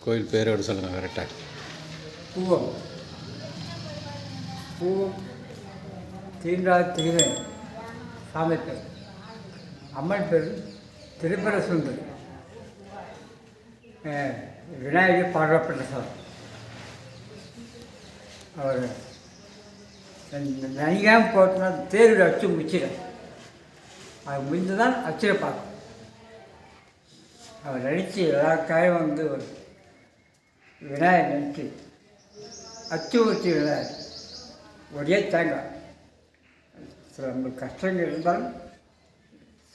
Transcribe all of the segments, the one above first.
கோயில் பேரோடு சொல்லுங்கள் கரெக்டாக. பூவம் பூவம் தீண்டாத்திரை சாமி பேர். அம்மன் பேர் திரிபுர சுந்தரி. விநாயகர் பார்வப்பட்ட சாமி. அவர் நனிகாமல் போட்டுனா தேர்வில் அச்சு முடிச்சிடும். அது முடிந்து தான் அச்சிட பார்க்கும். அவர் நடித்து எல்லா காயும் ஒரு விநாயகர் நடித்து அச்சு ஊற்றி விநாயகர் ஒரே தேங்காய். சில நம்மளுக்கு கஷ்டங்கள் இருந்தாலும்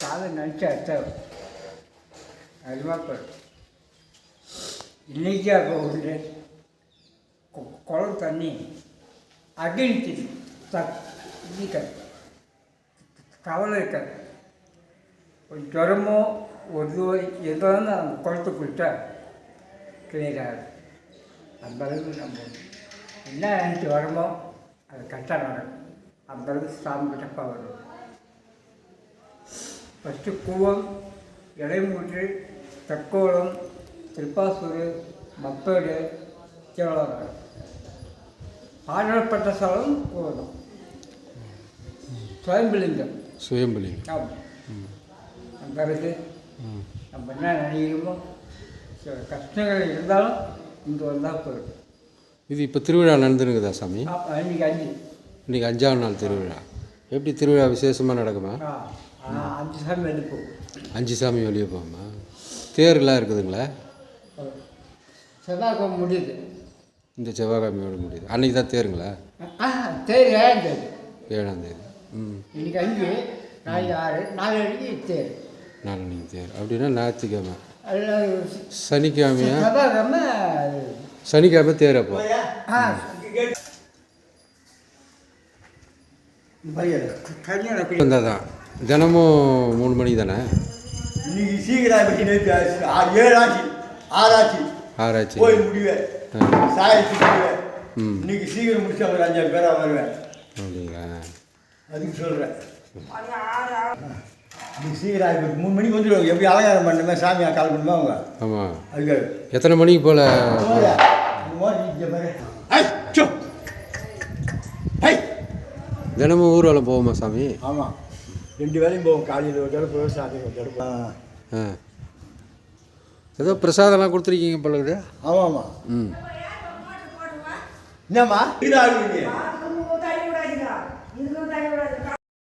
சாதம் நினச்சி அச்சார் அதிகமாக போயிடும். இன்றைக்கி அப்போ உண்டு குளம் தண்ணி அக்னி இருக்காது, கவலை இருக்காது. ஒரு ஜுரமோ ஒரு எதோ அந்த குளத்தை குடித்தா கிளியராக அந்த அளவுக்கு நம்ம என்ன நினச்சி வரமோ அது கரெக்டாக நடக்கும். அந்த அளவுக்கு சாமி கிட்டப்பா வரும். ஃபஸ்ட்டு கூவம், இலைமூற்று, தக்கோலம், திருப்பாசூர், மப்பேடு, கேவலம். பாடப்பட்ட ஸ்தலம் கூவம். சுயம்பலிங்கம். ஆமாம். அந்த அளவுக்கு நம்ம என்ன நினைக்கிறோமோ சில கஷ்டங்கள் இருந்தாலும் இங்கே வந்தால் போயிடும். இது இப்போ திருவிழா நடந்துருக்குதா சாமி? இன்றைக்கி 5ஆம் நாள் திருவிழா. எப்படி திருவிழா விசேஷமாக நடக்குமா? 5 சாமி வெளியே போகும். 5 சாமி வெளியே போகுமா? தேர்லாம் இருக்குதுங்களா? செவ்வாய்க்கிழமை முடியுது. இந்த செவ்வாய்க்கிழமையோடு முடியுது. அன்றைக்கி தான் தேருங்களா? தேர் 7ஆம் தேதி. 7ஆம் தேதி. இன்றைக்கி 5, நாளைக்கு 6, 4 அன்றைக்கி தேர். 4 அன்றைக்கி தேர். அப்படின்னா ஞாயிற்றுக்கிழமை. சனிக்கிழமையா? செவ்வாய்க்கிழமை. சனிக்கிழமை தேர். அப்போ வந்தால் தான் தினமும் 3 மணிக்கு தானே? இன்னைக்கு சீக்கிரம் 7 ஆச்சு, 6 ஆச்சு. 6 ஆச்சு. கோயில் முடிவேன், சாயத்து முடிவேன். இன்னைக்கு சீக்கிரம் முடிச்சு ஒரு 5-6 பேராக வருவேன். அப்படிங்களா? அதுக்கு சொல்கிறேன். இன்னைக்கு சீக்கிரம் 3 மணிக்கு வந்துடுவாங்க. எப்படி அலங்காரம் பண்ணுமே சாமி கால் பண்ணுமா அவங்க? ஆமாம். அதுக்கு எத்தனை மணிக்கு போல்? தினமும் ஊர்வலம் போவோமா சாமி? ஆமாம், 2 வேலையும் போவோம். காலையில் ஒரு தடவை, சாயந்தரம் ஒரு தடவை. ஏதோ பிரசாதம்லாம் கொடுத்துருக்கீங்க போல. ஆமாம் ஆமாம். என்னம்மா?